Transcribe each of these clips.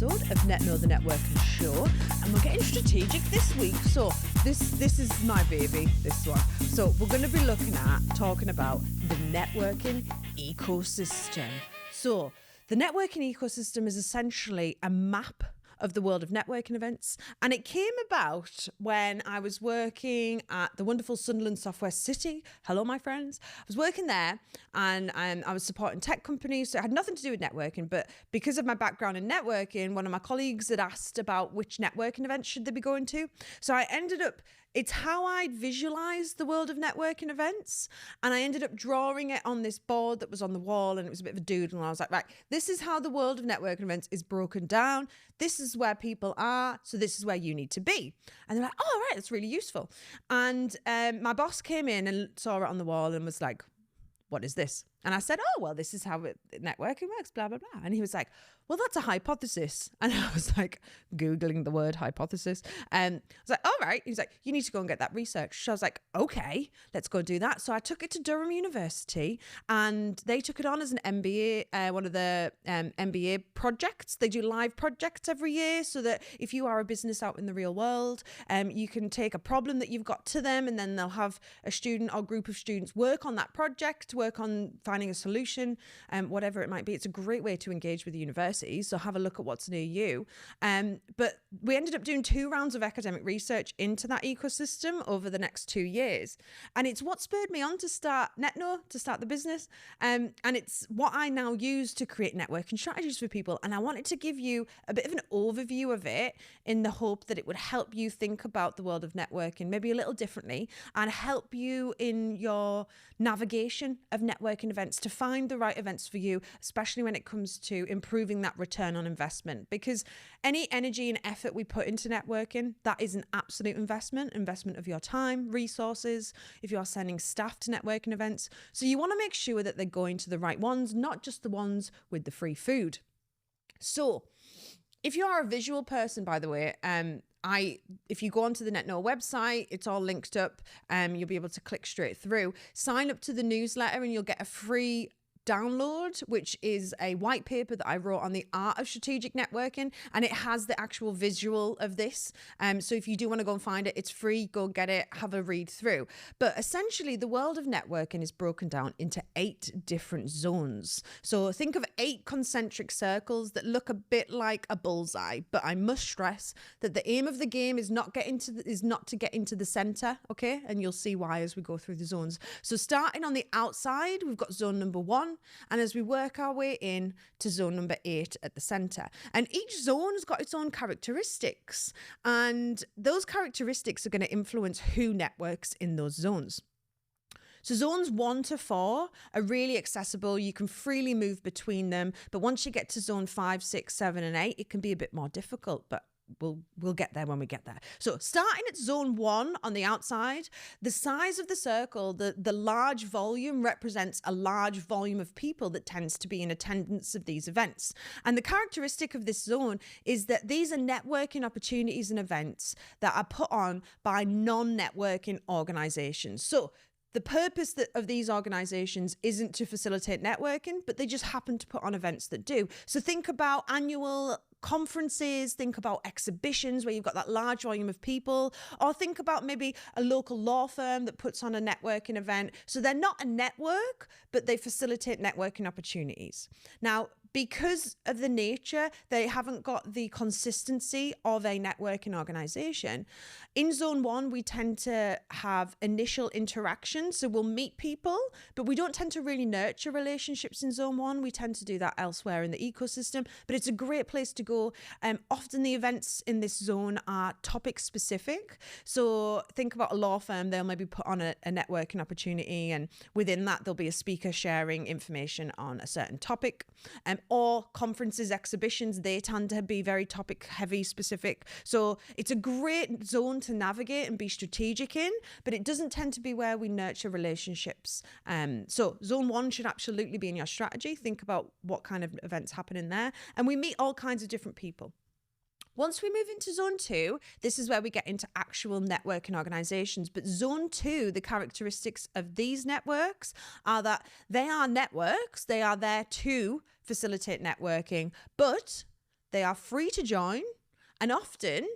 episode of NetKno, the networking show, and we're getting strategic this week. So this is my baby, this one. So we're going to be talking about the networking ecosystem. So the networking ecosystem is essentially a map of the world of networking events. And it came about when I was working at the wonderful Sunderland Software City. Hello, my friends. I was working there and I was supporting tech companies. So it had nothing to do with networking, but because of my background in networking, one of my colleagues had asked about which networking events should they be going to. So I ended up, it's how I'd visualized the world of networking events. And I ended up drawing it on this board that was on the wall, and it was a bit of a doodle. And I was like, right, this is how the world of networking events is broken down. This is where people are. So this is where you need to be. And they're like, oh, right, that's really useful. And my boss came in and saw it on the wall and was like, what is this? And I said, oh, well, this is how networking works, blah, blah, blah. And he was like, well, that's a hypothesis. And I was like, Googling the word hypothesis. I was like, all right. He's like, you need to go and get that research. So I was like, okay, let's go do that. So I took it to Durham University and they took it on as an MBA, one of the MBA projects. They do live projects every year so that if you are a business out in the real world, you can take a problem that you've got to them and then they'll have a student or group of students work on that project, work on finding a solution, whatever it might be. It's a great way to engage with the university. So have a look at what's near you. But we ended up doing 2 rounds of academic research into that ecosystem over the next 2 years. And it's what spurred me on to start NetKno, to start the business. And it's what I now use to create networking strategies for people. And I wanted to give you a bit of an overview of it in the hope that it would help you think about the world of networking maybe a little differently and help you in your navigation of networking events to find the right events for you, especially when it comes to improving that return on investment. Because any energy and effort we put into networking, that is an absolute investment of your time, resources, if you're sending staff to networking events. So you want to make sure that they're going to the right ones, not just the ones with the free food. So if you are a visual person, by the way, if you go onto the NetKno website, it's all linked up. You'll be able to click straight through. Sign up to the newsletter and you'll get a free download, which is a white paper that I wrote on the art of strategic networking, and it has the actual visual of this. So if you do want to go and find it, it's free. Go get it, have a read through. But essentially, the world of networking is broken down into 8 different zones. So think of 8 concentric circles that look a bit like a bullseye. But I must stress that the aim of the game is not to get into the center, okay? And you'll see why as we go through the zones. So starting on the outside, we've got zone number 1. And as we work our way in to zone number 8 at the center. And each zone has got its own characteristics. And those characteristics are going to influence who networks in those zones. So zones 1 to 4 are really accessible. You can freely move between them. But once you get to zone 5, 6, 7, and 8, it can be a bit more difficult. But we'll get there when we get there. So starting at zone 1 on the outside, the size of the circle, the large volume represents a large volume of people that tends to be in attendance of these events. And the characteristic of this zone is that these are networking opportunities and events that are put on by non-networking organizations. So the purpose of these organizations isn't to facilitate networking, but they just happen to put on events that do. So think about annual conferences, think about exhibitions where you've got that large volume of people, or think about maybe a local law firm that puts on a networking event. So they're not a network, but they facilitate networking opportunities. Now, because of the nature, they haven't got the consistency of a networking organization. In zone 1, we tend to have initial interactions. So we'll meet people, but we don't tend to really nurture relationships in zone 1. We tend to do that elsewhere in the ecosystem, but it's a great place to go. Often the events in this zone are topic specific. So think about a law firm, they'll maybe put on a networking opportunity, and within that, there'll be a speaker sharing information on a certain topic. Or conferences, exhibitions, they tend to be very topic heavy specific. So it's a great zone to navigate and be strategic in, but it doesn't tend to be where we nurture relationships. So zone 1 should absolutely be in your strategy. Think about what kind of events happen in there. And we meet all kinds of different people. Once we move into zone 2, this is where we get into actual networking organizations. But zone 2, the characteristics of these networks are that they are networks. They are there to facilitate networking, but they are free to join and often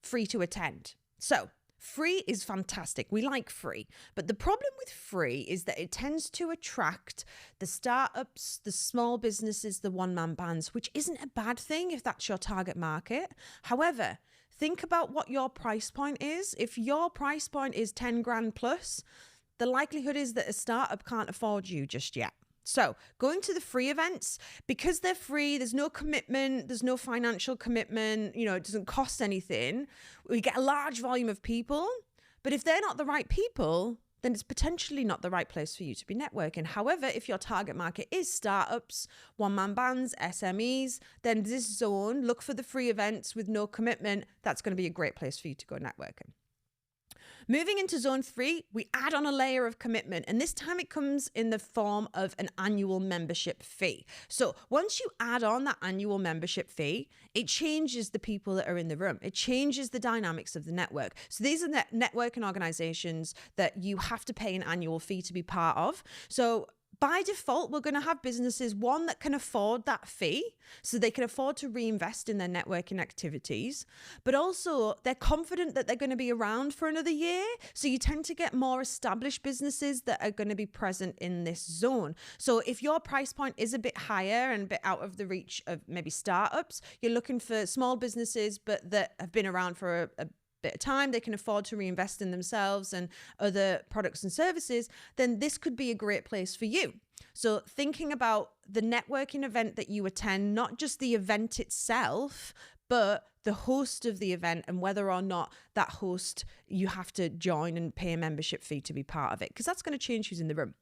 free to attend. So free is fantastic. We like free. But the problem with free is that it tends to attract the startups, the small businesses, the one-man bands, which isn't a bad thing if that's your target market. However, think about what your price point is. If your price point is 10 grand plus, the likelihood is that a startup can't afford you just yet. So going to the free events, because they're free, there's no commitment, there's no financial commitment, it doesn't cost anything. We get a large volume of people, but if they're not the right people, then it's potentially not the right place for you to be networking. However, if your target market is startups, one-man bands, SMEs, then this zone, look for the free events with no commitment. That's going to be a great place for you to go networking. Moving into zone 3, we add on a layer of commitment, and this time it comes in the form of an annual membership fee. So once you add on that annual membership fee, it changes the people that are in the room. It changes the dynamics of the network. So these are networking organizations that you have to pay an annual fee to be part of. So by default, we're going to have businesses, one, that can afford that fee, so they can afford to reinvest in their networking activities, but also they're confident that they're going to be around for another year. So you tend to get more established businesses that are going to be present in this zone. So if your price point is a bit higher and a bit out of the reach of maybe startups, you're looking for small businesses, but that have been around for a bit of time, they can afford to reinvest in themselves and other products and services, then this could be a great place for you. So thinking about the networking event that you attend, not just the event itself, but the host of the event and whether or not that host, you have to join and pay a membership fee to be part of it, because that's going to change who's in the room.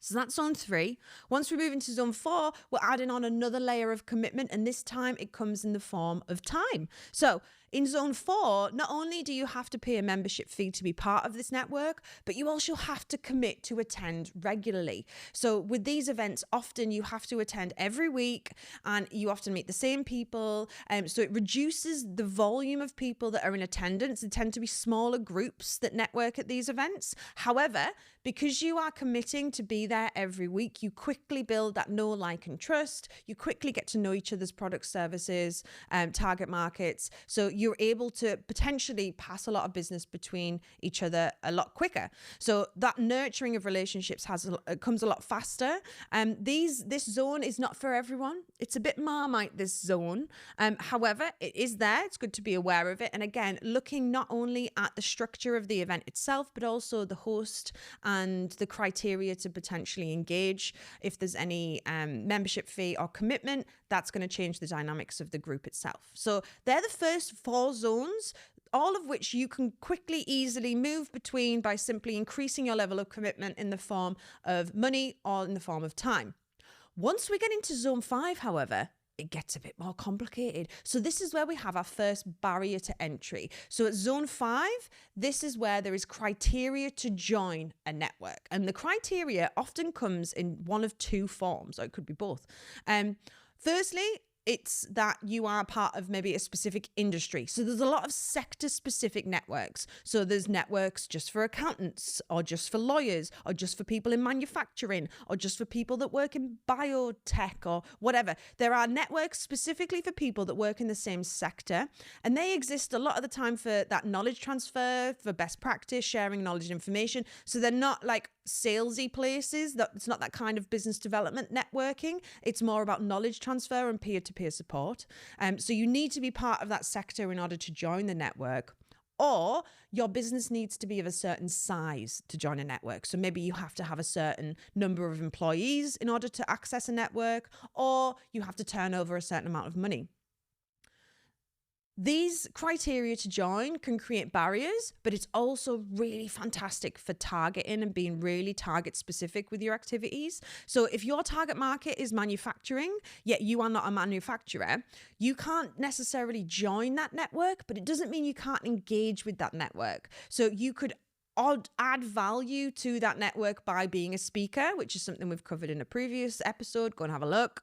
So that's zone 3. Once we move into zone 4, we're adding on another layer of commitment, and this time it comes in the form of time. So in zone 4, not only do you have to pay a membership fee to be part of this network, but you also have to commit to attend regularly. So with these events, often you have to attend every week and you often meet the same people. So it reduces the volume of people that are in attendance. They tend to be smaller groups that network at these events. However, because you are committing to be there every week, you quickly build that know, like, and trust. You quickly get to know each other's products, services, target markets. So you're able to potentially pass a lot of business between each other a lot quicker. So that nurturing of relationships comes a lot faster. This zone is not for everyone. It's a bit Marmite, this zone. However, it is there. It's good to be aware of it. And again, looking not only at the structure of the event itself, but also the host and the criteria to potentially engage. If there's any membership fee or commitment, that's going to change the dynamics of the group itself. So they're the first 4 zones, all of which you can quickly, easily move between by simply increasing your level of commitment in the form of money or in the form of time. Once we get into zone 5, however, it gets a bit more complicated. So this is where we have our first barrier to entry. So at zone 5, this is where there is criteria to join a network. And the criteria often comes in one of 2 forms, or it could be both. Firstly, it's that you are part of maybe a specific industry. So there's a lot of sector-specific networks. So there's networks just for accountants, or just for lawyers, or just for people in manufacturing, or just for people that work in biotech or whatever. There are networks specifically for people that work in the same sector, and they exist a lot of the time for that knowledge transfer, for best practice, sharing knowledge and information. So they're not like salesy places. It's not that kind of business development networking. It's more about knowledge transfer and peer-to-peer support. So you need to be part of that sector in order to join the network, or your business needs to be of a certain size to join a network. So maybe you have to have a certain number of employees in order to access a network, or you have to turn over a certain amount of money. These criteria to join can create barriers, but it's also really fantastic for targeting and being really target specific with your activities. So if your target market is manufacturing, yet you are not a manufacturer, you can't necessarily join that network, but it doesn't mean you can't engage with that network. So you could add value to that network by being a speaker, which is something we've covered in a previous episode. Go and have a look.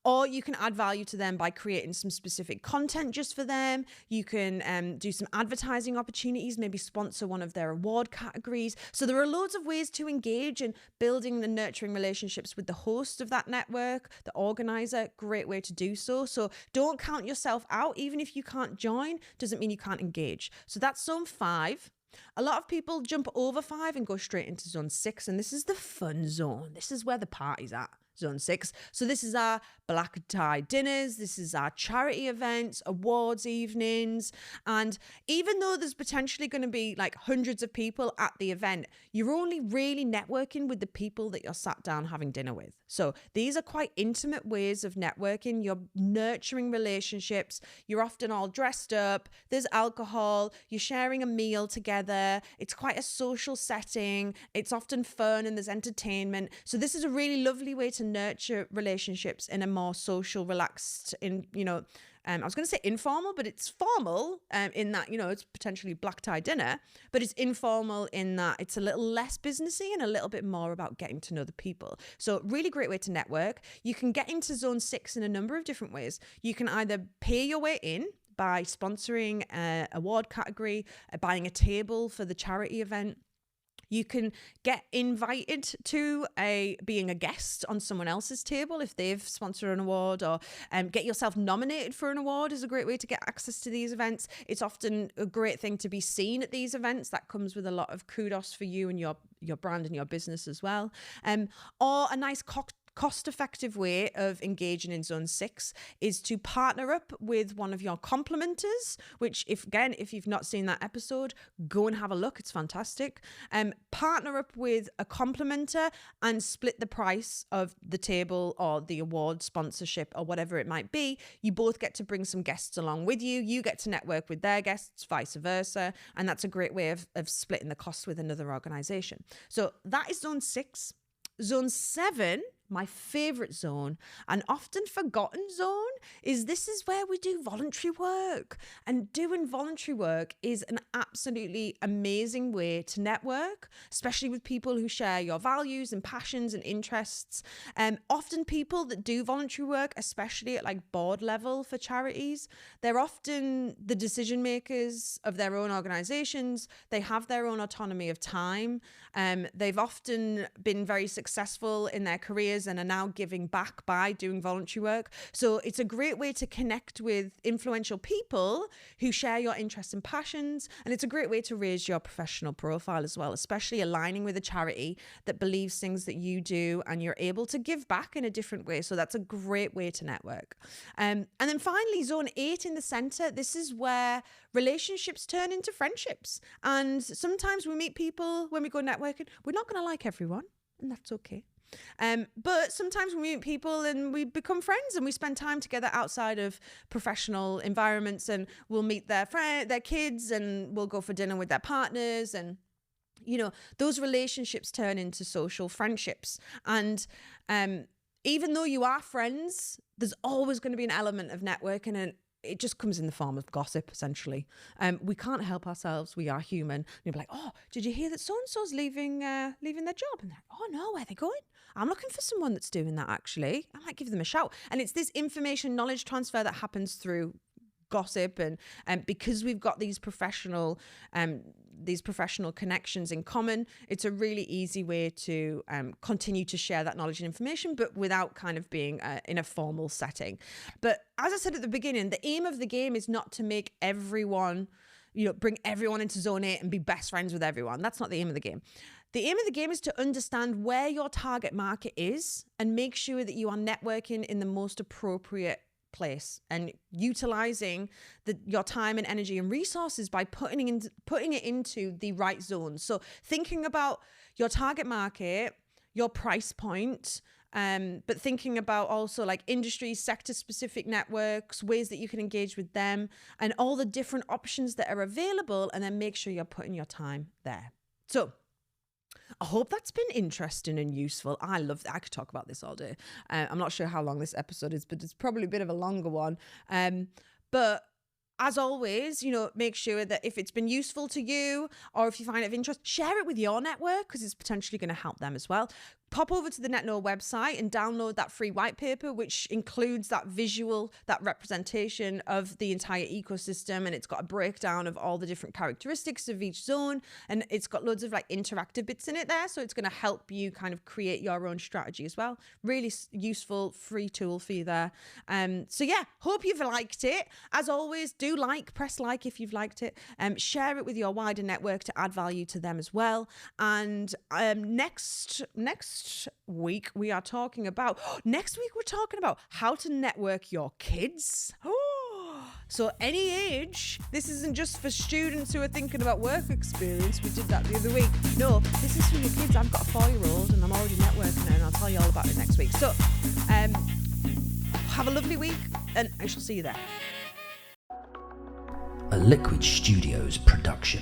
Or you can add value to them by creating some specific content just for them. You can do some advertising opportunities, maybe sponsor one of their award categories. So there are loads of ways to engage in building and nurturing relationships with the host of that network, the organizer. Great way to do so. So don't count yourself out. Even if you can't join, doesn't mean you can't engage. So that's zone 5. A lot of people jump over 5 and go straight into zone 6, and this is the fun zone. This is where the party's at. Zone 6. So this is our black tie dinners. This is our charity events, awards evenings. And even though there's potentially going to be like hundreds of people at the event, you're only really networking with the people that you're sat down having dinner with. So these are quite intimate ways of networking. You're nurturing relationships. You're often all dressed up. There's alcohol. You're sharing a meal together. It's quite a social setting. It's often fun and there's entertainment. So this is a really lovely way to nurture relationships in a more social, relaxed, I was going to say informal, but it's formal in that, it's potentially black tie dinner, but it's informal in that it's a little less businessy and a little bit more about getting to know the people. So really great way to network. You can get into zone 6 in a number of different ways. You can either pay your way in by sponsoring an award category, buying a table for the charity event. You can get invited to being a guest on someone else's table if they've sponsored an award, or get yourself nominated for an award is a great way to get access to these events. It's often a great thing to be seen at these events. That comes with a lot of kudos for you and your brand and your business as well. Or a nice cost-effective way of engaging in zone 6 is to partner up with one of your complementers, which if you've not seen that episode, go and have a look. It's fantastic. Partner up with a complementer and split the price of the table or the award sponsorship or whatever it might be. You both get to bring some guests along with you. You get to network with their guests, vice versa. And that's a great way of splitting the costs with another organization. So that is zone 6. Zone 7, my favorite zone, an often forgotten zone, is this is where we do voluntary work. And doing voluntary work is an absolutely amazing way to network, especially with people who share your values and passions and interests. Often people that do voluntary work, especially at like board level for charities, they're often the decision makers of their own organizations. They have their own autonomy of time. They've often been very successful in their careers and are now giving back by doing voluntary work. So it's a great way to connect with influential people who share your interests and passions. And it's a great way to raise your professional profile as well, especially aligning with a charity that believes things that you do and you're able to give back in a different way. So that's a great way to network. And then finally, zone 8 in the center, this is where relationships turn into friendships. And sometimes we meet people when we go networking. We're not going to like everyone, and that's okay. But sometimes we meet people and we become friends and we spend time together outside of professional environments, and we'll meet their kids, and we'll go for dinner with their partners, and those relationships turn into social friendships. And even though you are friends, there's always going to be an element of networking, and it just comes in the form of gossip, essentially. We can't help ourselves. We are human. And you'll be like, oh, did you hear that so-and-so's leaving their job? And they're like, oh, no, where are they going? I'm looking for someone that's doing that, actually. I might give them a shout. And it's this information knowledge transfer that happens through gossip, and because we've got these professional connections in common, it's a really easy way to continue to share that knowledge and information, but without kind of being in a formal setting. But as I said at the beginning, the aim of the game is not to make everyone, bring everyone into zone 8 and be best friends with everyone. That's not the aim of the game. The aim of the game is to understand where your target market is and make sure that you are networking in the most appropriate place and utilizing your time and energy and resources by putting it into the right zones. So thinking about your target market, your price point, but thinking about also like industry, sector specific networks, ways that you can engage with them, and all the different options that are available, and then make sure you're putting your time there. So I hope that's been interesting and useful. I could talk about this all day. I'm not sure how long this episode is, but it's probably a bit of a longer one. But as always, make sure that if it's been useful to you or if you find it of interest, share it with your network because it's potentially going to help them as well. Pop over to the NetKno website and download that free white paper, which includes that visual, that representation of the entire ecosystem. And it's got a breakdown of all the different characteristics of each zone. And it's got loads of like interactive bits in it there. So it's going to help you kind of create your own strategy as well. Really useful, free tool for you there. So yeah, hope you've liked it. As always, do press like if you've liked it. Share it with your wider network to add value to them as well. And next week we're talking about how to network your kids. So any age, this isn't just for students who are thinking about work experience. We did that the other week. No, this is for your kids. I've got a 4-year-old and I'm already networking her, and I'll tell you all about it next week. So have a lovely week and I shall see you there. A Liquid Studios production.